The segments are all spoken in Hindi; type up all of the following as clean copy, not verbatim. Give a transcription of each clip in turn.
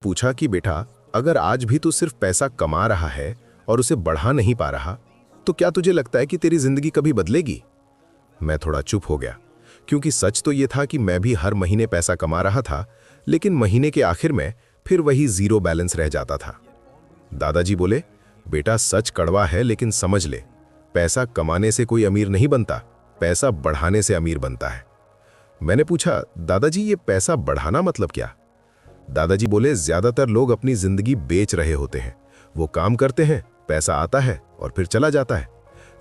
पूछा कि बेटा, अगर आज भी तू सिर्फ पैसा कमा रहा है और उसे बढ़ा नहीं पा रहा, तो क्या तुझे लगता है कि तेरी जिंदगी कभी बदलेगी? मैं थोड़ा चुप हो गया, क्योंकि सच तो ये था कि मैं भी हर महीने पैसा कमा रहा था, लेकिन महीने के आखिर में फिर वही जीरो बैलेंस रह जाता था। दादाजी बोले, बेटा सच कड़वा है, लेकिन समझ ले, पैसा कमाने से कोई अमीर नहीं बनता, पैसा बढ़ाने से अमीर बनता है। मैंने पूछा, दादाजी ये पैसा बढ़ाना मतलब क्या? दादाजी बोले, ज्यादातर लोग अपनी जिंदगी बेच रहे होते हैं। वो काम करते हैं, पैसा आता है और फिर चला जाता है।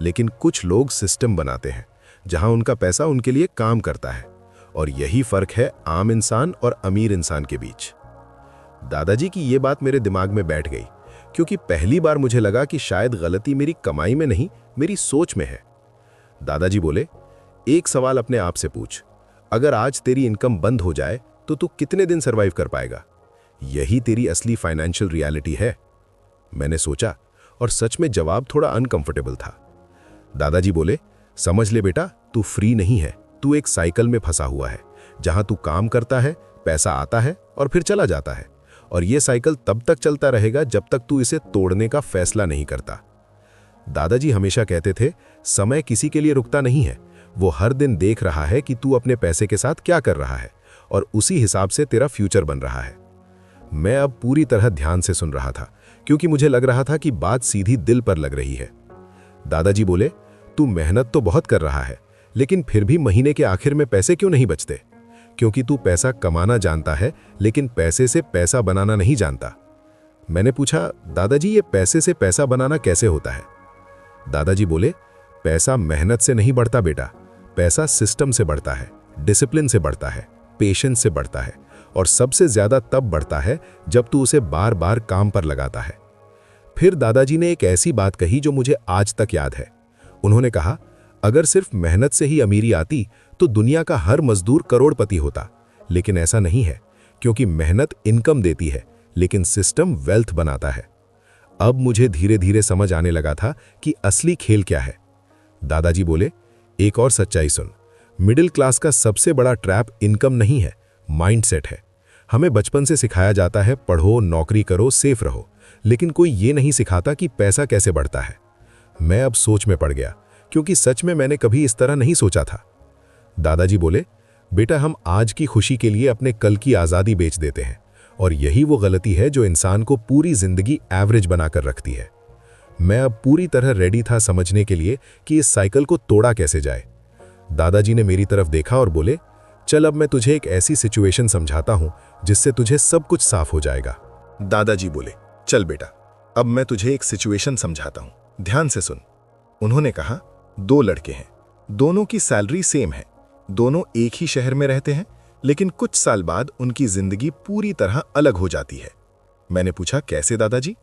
लेकिन कुछ लोग सिस्टम बनाते हैं जहां उनका पैसा उनके लिए काम करता है, और यही फर्क है आम इंसान और अमीर इंसान के बीच। दादाजी की ये बात मेरे दिमाग में बैठ गई, क्योंकि पहली बार मुझे लगा कि शायद गलती मेरी कमाई में नहीं, मेरी सोच में है। दादाजी बोले, एक सवाल अपने आप से पूछ, अगर आज तेरी इनकम बंद हो जाए तो तू कितने दिन सरवाइव कर पाएगा? यही तेरी असली फाइनेंशियल रियलिटी है। मैंने सोचा, और सच में जवाब थोड़ा अनकंफर्टेबल था। दादाजी बोले, समझ ले बेटा, तू फ्री नहीं है, तू एक साइकिल में फंसा हुआ है, जहां तू काम करता है, पैसा आता है और फिर चला जाता है, और यह साइकिल तब तक चलता रहेगा जब तक तू इसे तोड़ने का फैसला नहीं करता। दादाजी हमेशा कहते थे, समय किसी के लिए रुकता नहीं है, वो हर दिन देख रहा है कि तू अपने पैसे के साथ क्या कर रहा है, और उसी हिसाब से तेरा फ्यूचर बन रहा है। मैं अब पूरी तरह ध्यान से सुन रहा था, क्योंकि मुझे लग रहा था कि बात सीधी दिल पर लग रही है। दादाजी बोले, तू मेहनत तो बहुत कर रहा है, लेकिन फिर भी महीने के आखिर में पैसे क्यों नहीं बचते? क्योंकि तू पैसा कमाना जानता है, लेकिन पैसे से पैसा बनाना नहीं जानता। मैंने पूछा, दादाजी ये पैसे से पैसा बनाना कैसे होता है? दादाजी बोले, पैसा मेहनत से नहीं बढ़ता बेटा, पैसा सिस्टम से बढ़ता है, डिसिप्लिन से बढ़ता है, पेशेंस से बढ़ता है, और सबसे ज्यादा तब बढ़ता है जब तू उसे बार बार काम पर लगाता है। फिर दादाजी ने एक ऐसी बात कही जो मुझे आज तक याद है। उन्होंने कहा, अगर सिर्फ मेहनत से ही अमीरी आती तो दुनिया का हर मजदूर करोड़पति होता, लेकिन ऐसा नहीं है, क्योंकि मेहनत इनकम देती है, लेकिन सिस्टम वेल्थ बनाता है। अब मुझे धीरे धीरे समझ आने लगा था कि असली खेल क्या है। दादाजी बोले, एक और सच्चाई सुन, मिडिल क्लास का सबसे बड़ा ट्रैप इनकम नहीं है, माइंडसेट है। हमें बचपन से सिखाया जाता है, पढ़ो, नौकरी करो, सेफ रहो, लेकिन कोई ये नहीं सिखाता कि पैसा कैसे बढ़ता है। मैं अब सोच में पड़ गया, क्योंकि सच में मैंने कभी इस तरह नहीं सोचा था। दादाजी बोले, बेटा हम आज की खुशी के लिए अपने कल की आज़ादी बेच देते हैं, और यही वो गलती है जो इंसान को पूरी जिंदगी एवरेज बनाकर रखती है। मैं अब पूरी तरह रेडी था समझने के लिए कि इस साइकिल को तोड़ा कैसे जाए। दादाजी ने मेरी तरफ देखा और बोले, चल अब मैं तुझे एक ऐसी सिचुएशन समझाता हूं जिससे तुझे सब कुछ साफ हो जाएगा। दादाजी बोले, चल बेटा, अब मैं तुझे एक सिचुएशन समझाता हूं, ध्यान से सुन। उन्होंने कहा, दो लड़के हैं, दोनों की सैलरी सेम है, दोनों एक ही शहर में रहते हैं, लेकिन कुछ साल बाद उनकी जिंदगी पूरी तरह अलग हो जाती है। मैंने पूछा, कैसे दादाजी?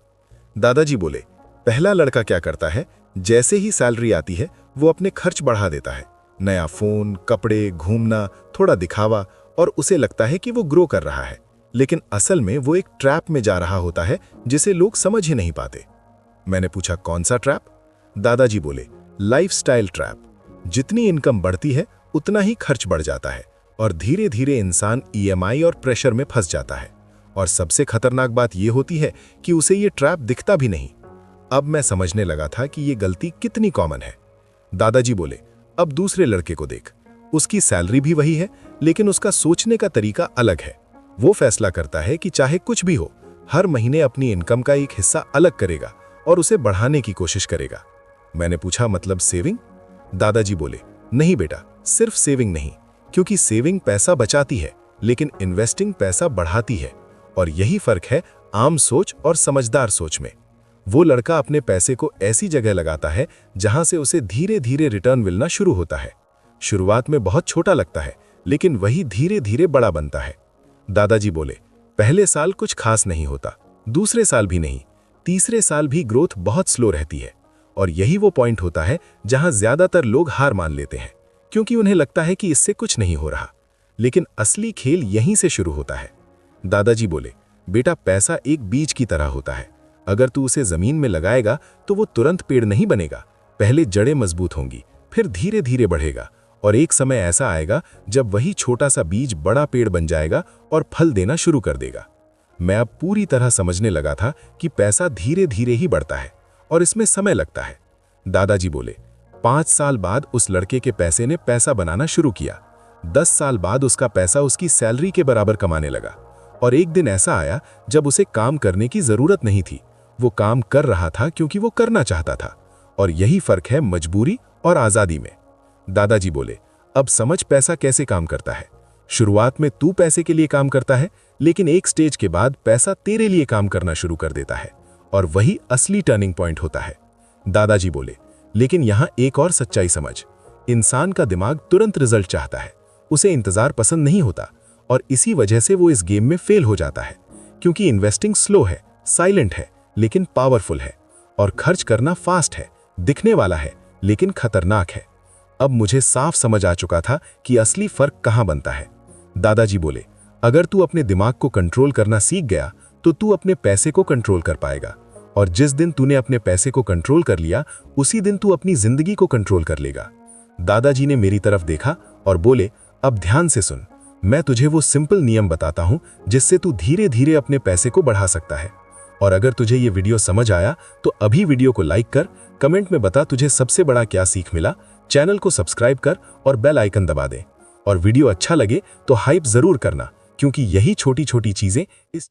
दादाजी बोले, पहला लड़का क्या करता है, जैसे ही सैलरी आती है वो अपने खर्च बढ़ा देता है, नया फोन, कपड़े, घूमना, थोड़ा दिखावा, और उसे लगता है कि वो ग्रो कर रहा है, लेकिन असल में वो एक ट्रैप में जा रहा होता है जिसे लोग समझ ही नहीं पाते। मैंने पूछा, कौन सा ट्रैप? दादाजी बोले, लाइफस्टाइल ट्रैप। जितनी इनकम बढ़ती है उतना ही खर्च बढ़ जाता है, और धीरे धीरे इंसान ईएमआई और प्रेशर में फंस जाता है। और सबसे खतरनाक बात यह होती है कि उसे ये ट्रैप दिखता भी नहीं। अब मैं समझने लगा था कि ये गलती कितनी कॉमन है। दादाजी बोले, अब दूसरे लड़के को देख, उसकी सैलरी भी वही है, लेकिन उसका सोचने का तरीका अलग है। वो फैसला करता है कि चाहे कुछ भी हो, हर महीने अपनी इनकम का एक हिस्सा अलग करेगा और उसे बढ़ाने की कोशिश करेगा। मैंने पूछा, मतलब सेविंग? दादाजी बोले, नहीं बेटा, सिर्फ सेविंग नहीं, क्योंकि सेविंग पैसा बचाती है, लेकिन इन्वेस्टिंग पैसा बढ़ाती है, और यही फर्क है आम सोच और समझदार सोच में। वो लड़का अपने पैसे को ऐसी जगह लगाता है जहां से उसे धीरे धीरे रिटर्न मिलना शुरू होता है। शुरुआत में बहुत छोटा लगता है, लेकिन वही धीरे धीरे बड़ा बनता है। दादाजी बोले, पहले साल कुछ खास नहीं होता, दूसरे साल भी नहीं, तीसरे साल भी ग्रोथ बहुत स्लो रहती है, और यही वो पॉइंट होता है जहां ज्यादातर लोग हार मान लेते हैं, क्योंकि उन्हें लगता है कि इससे कुछ नहीं हो रहा। लेकिन असली खेल यहीं से शुरू होता है। दादाजी बोले, बेटा पैसा एक बीज की तरह होता है, अगर तू उसे जमीन में लगाएगा तो वो तुरंत पेड़ नहीं बनेगा। पहले जड़ें मजबूत होंगी, फिर धीरे धीरे बढ़ेगा, और एक समय ऐसा आएगा जब वही छोटा सा बीज बड़ा पेड़ बन जाएगा और फल देना शुरू कर देगा। मैं अब पूरी तरह समझने लगा था कि पैसा धीरे धीरे ही बढ़ता है और इसमें समय लगता है। दादाजी बोले, 5 साल बाद उस लड़के के पैसे ने पैसा बनाना शुरू किया। 10 साल बाद उसका पैसा उसकी सैलरी के बराबर कमाने लगा। और एक दिन ऐसा आया जब उसे काम करने की जरूरत नहीं थी। वो काम कर रहा था क्योंकि वो करना चाहता था। और यही फर्क है मजबूरी और आजादी में। दादाजी बोले, अब समझ पैसा कैसे काम करता है। शुरुआत में तू पैसे के लिए काम करता है, लेकिन एक स्टेज के बाद पैसा तेरे लिए काम करना शुरू कर देता है। और वही असली टर्निंग पॉइंट होता है। दादाजी बोले, लेकिन यहां एक और सच्चाई समझ। इंसान का दिमाग तुरंत रिजल्ट चाहता है, उसे इंतजार पसंद नहीं होता। और इसी वजह से वो इस गेम में फेल हो जाता है। क्योंकि इन्वेस्टिंग स्लो है, साइलेंट है, लेकिन पावरफुल है। और खर्च करना फास्ट है, दिखने वाला है, लेकिन खतरनाक है। अब मुझे साफ समझ आ चुका था कि असली फर्क कहां बनता है। दादाजी बोले, अगर तू अपने दिमाग को कंट्रोल करना सीख गया तो तू अपने पैसे को कंट्रोल कर पाएगा। और जिस दिन तूने अपने पैसे को कंट्रोल कर लिया, उसी दिन तू अपनी जिंदगी को कंट्रोल कर लेगा। दादाजी ने मेरी तरफ देखा और बोले, अब ध्यान से सुन, मैं तुझे वो सिंपल नियम बताता हूं जिससे तू धीरे धीरे अपने पैसे को बढ़ा सकता है। और अगर तुझे ये वीडियो समझ आया तो अभी वीडियो को लाइक कर, कमेंट में बता तुझे सबसे बड़ा क्या सीख मिला। चैनल को सब्सक्राइब कर और बेल आइकन दबा दे। और वीडियो अच्छा लगे तो हाइप जरूर करना, क्योंकि यही छोटी छोटी चीजें इस